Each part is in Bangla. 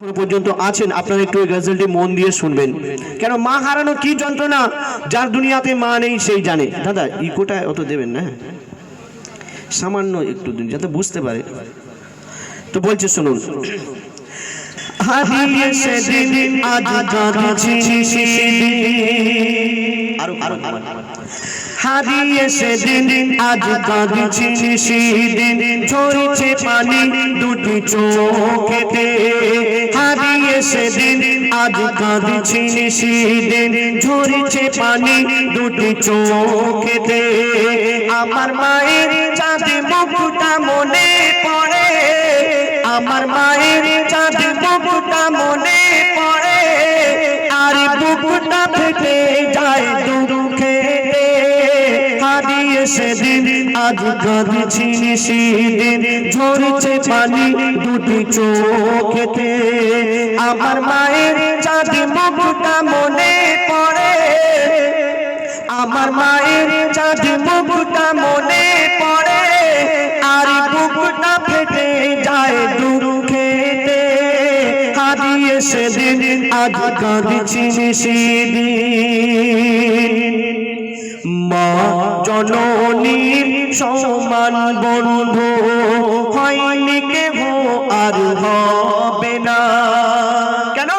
পর্যন্ত আছেন আপনারা একটু এই গজলটি মন দিয়ে শুনবেন। কেন মা হারানো কি যন্ত্রণা, যার দুনিয়াতে মা নেই সেই জানে। দাদা ইকোটা অত দেবেন না, সামান্য একটু দিন যাতে বুঝতে পারে। তো বলছে শুনুন, হারিয়ে সেদিন আজ কাঁদছি আরো হারিয়ে সেদিন আজ কাঁদছি সেদিন ঝরছে পানি দুটি চোখেতে। হারিয়ে সেদিন আজ কাঁদছি সেদিন ঝরছে পানি দুটি চোখেতে। আমার মায়ের চাঁদ মুখটা মনে পড়ে, আমার মায়ের চাঁদ মুখটা মনে পড়ে, আর বুকটা ফেটে যায় দুঃখে। হারিয়ে সেদিন আজ কাঁদছি সেদিন ঝরছে পানি দুটি চোখেতে। আমার মায়ের চাঁদ মুখটা মনে পড়ে, আমার মায়ের চাঁদ মুখটা মনে পড়ে, আর বুকটা ফেটে যায় দুঃখেতে। হারিয়ে সেদিন আজ কাঁদছি সেদিন। মা জননীর সমান বন্ধু হয়নি কেহ আর হবে না। কেন?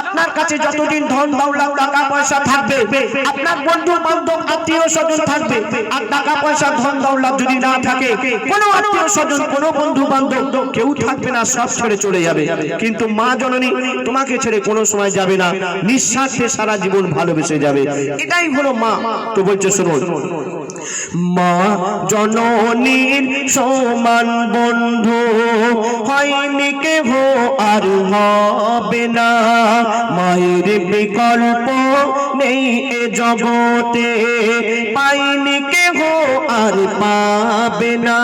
আপনার কাছে যতদিন ধন দৌলত টাকা পয়সা থাকবে, আপনার বন্ধু বান্ধব আত্মীয় স্বজন থাকবে, আর টাকা পয়সা ধন দৌলত যদি না থাকে, কোনো আত্মীয় স্বজন কোনো বন্ধু বান্ধব কেউ থাকবে না, সব ছেড়ে চলে যাবে। কিন্তু মা জননী তোমাকে ছেড়ে কোনো সময় যাবে না, নিঃস্বার্থে সারা জীবন ভালোবেসে যাবে। এটাই হলো মা। তো বলছে শুনুন, মা জননীর সমান বন্ধু হয়নি কেহ আর হবে না। মায়ের বিকল্প নেই এ জগতে, পাইনি কেহ আর পাবে না।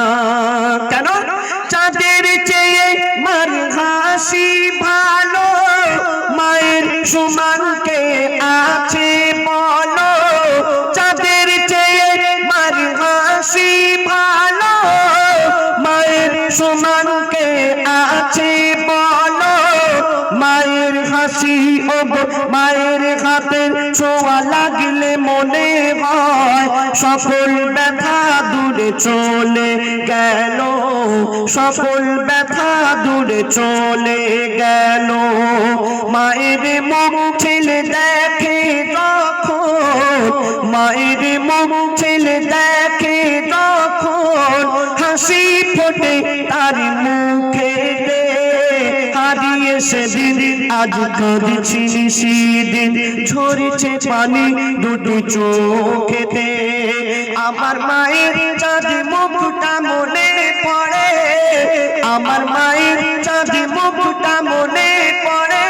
কেন? চাঁদের চেয়ে মার হাসি ভালো, মায়ের সমান কে আছে বলো। চাঁদের চেয়ে মার হাসি ভালো, মায়ের সমান কে আছে বলো। মায়ের হাসি ও মায়ের হাতের ছোঁয়া লাগলে মনে হয় সকল ব্যথা দূরে চলে গেল, সকল ব্যথা দূরে চলে গেল। মায়ের মুখ ছেলে দেখে যখন, মায়ের মুখ ছেলে দেখে যখন, হাসি ফোটে তার মুখে। হারিয়ে সেদিন আজ কাঁদছি সেদিন ঝরছে পানি দুটি চোখেতে। আমার মায়ের চাঁদ মুখটা মনে পড়ে, আমার মায়ের চাঁদ মুখটা মনে পড়ে,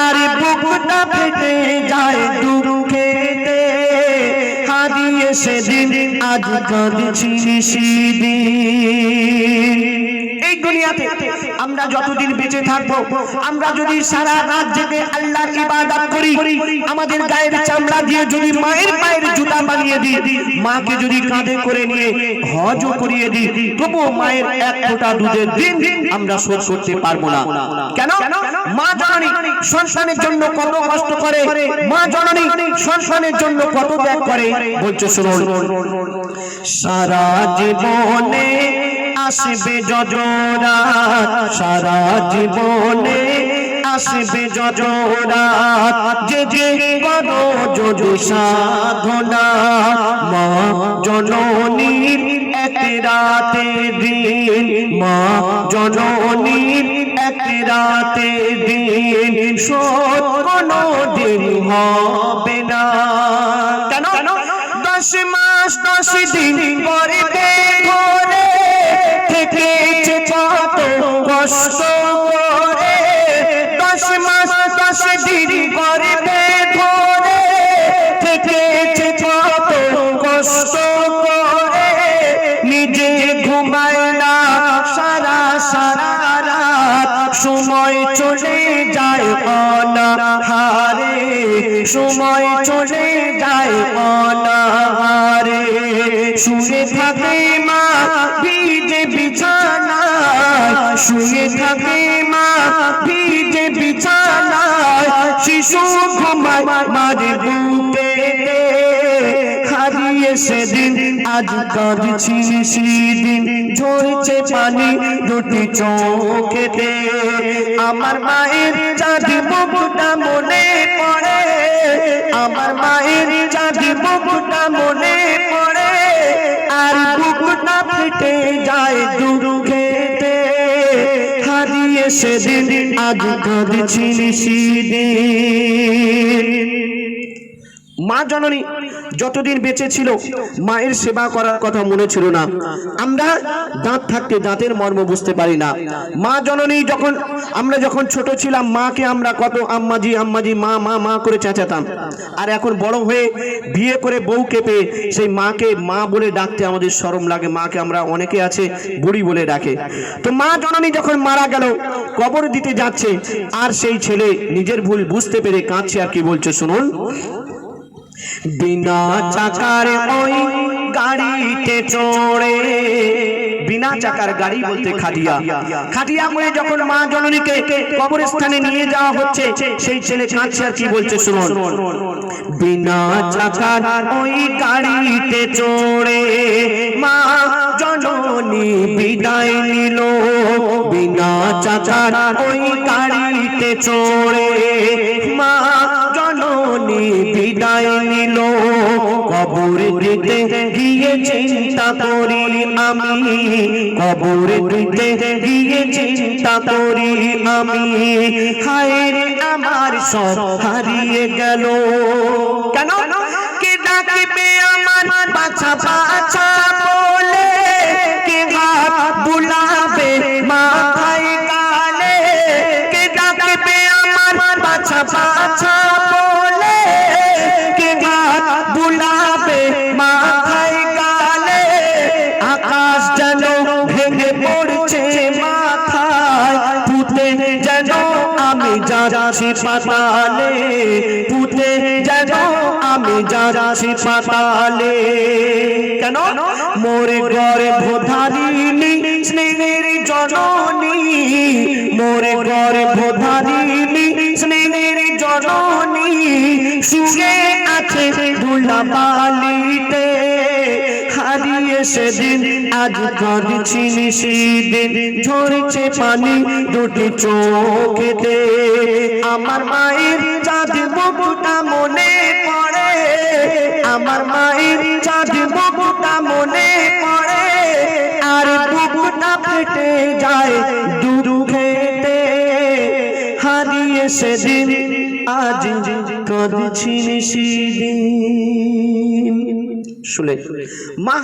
আর বুকটা ফেটে যায় দুঃখেতে। হারিয়ে সেদিন আজ কাঁদছি সেদিন। এই দুনিয়াতে আমরা যতদিন বেঁচে থাকবো, আমরা যদি সারা রাত জেগে আল্লাহর ইবাদত করি, আমাদের গায়ের চামড়া দিয়ে যদি মায়ের পায়ের জুতা বানিয়ে দিই, মাকে যদি কাঁধে করে নিয়ে হজও করিয়ে দিই, তবুও মায়ের এক ফোঁটা দুধের দিন আমরা শোধ করতে পারবো না। কেন? মা জননী সন্তানের জন্য কত কষ্ট করে, মা জননী সন্তানের জন্য কত ত্যাগ করে। বলছে শুনুন, সারা জীবনে আসবে যজরাত, সারা জীবনে আসবে যজরাত, যে যে করো যদি সাধনা। মা জননীর এক রাতে দিন, মা জননীর এক রাতে দিন শোধ কোনো দিন হবে না। কেন? 10 মাস 10 দিন করে ঘরে থেকেছে কত কষ্ট করে। 10 মাস 10 দিন করে ঘরে থেকেছে কত কষ্ট করে। নিজে ঘুমায় না সারা সারা রাত, সময় চলে যায় অনাহারে, সময় চলে যায় অনাহারে। শুয়ে থাকে মা ভিজে বিছানায়, শুয়ে থাকে মা ভিজে বিছানায়, শিশু ঘুমায় মার বুকে, হারিয়ে সেদিন আজ কাঁদছি সেদিন, ঝরছে পানি দুটি চোখেতে। আমার মায়ের চাঁদি মুখটা মনে পড়ে, আমার মায়ের চাঁদি মুখটা মনে পড়ে, আর বুকটা ফেটে যায় দুঃখেতে, হারিয়ে সেদিন আজ কাঁদছি সেদিন। মা জননী যতদিন বেঁচে ছিল মায়ের সেবা করার কথা মনে ছিল না। আমরা দাঁত থাকতে দাঁতের মর্ম বুঝতে পারি না। মা জননী আমরা যখন ছোট ছিলাম মাকে আমরা কত আম্মাজি আম্মাজি মা মা মা করে চেঁচাতাম, আর এখন বড় হয়ে বিয়ে করে বউকে পেয়ে সেই মাকে মা বলে ডাকতে আমাদের শরম লাগে। মাকে আমরা অনেকে আছে বুড়ি বলে ডাকে। তো মা জননী যখন মারা গেল, কবর দিতে যাচ্ছে, আর সেই ছেলে নিজের ভুল বুঝতে পেরে কাঁদছে, আর কি বলছে শুনুন। বিনা চাকার ওই গাড়িতে চড়ে, বিনা চাকার গাড়ি বলতে খাটিয়া, খাটিয়া করে যখন মা জননীকে কবরস্থানে নিয়ে যাওয়া হচ্ছে, সেই ছেলে কাঁদছে, আর কি বলছে শুনুন। বিনা চাকার ওই গাড়িতে চড়ে মা জননী বিদায় নিল, বিনা চাকার ওই গাড়িতে চড়ে মা জননী বিদায় নিল। কবর দিতে গিয়ে চিন্তা করি আমি, কবর দিতে গিয়ে চিন্তা করি আমি, হায় রে আমার সব হারিয়ে গেল। কেন? কে ডাকবে আমার বাছা বাছা বলে, কে হাত বুলাবে মাথায় কালে, কে ডাকবে আমার বাছা বাছা বলে, কে হাত বুলাবে মাথায় কালে, আকাশ যেন ভেঙে পড়ছে মাথায়, পুঁতে যেন আমি যাচ্ছি পাতালে, পুঁতে যেন আমি যাচ্ছি পাতালে। কেন? মোর গর্ভে ধারিণী স্নেহের জননী, মোর গর্ভে ধারিণী স্নেহের জননী, শুয়ে আছে ধুলাবালিতে, হারিয়ে সেদিন আজ কাঁদছি সেদিন, ঝরছে পানি দুটি চোখেতে। আমার মায়ের চাঁদ মুখটা মনে পড়ে, আমার মায়ের চাঁদ মুখটা মনে পড়ে, আর বুকটা ফেটে যায় দুঃখেতে, হারিয়ে সেদিন আজ কাঁদছি সেদিন। শুনে মা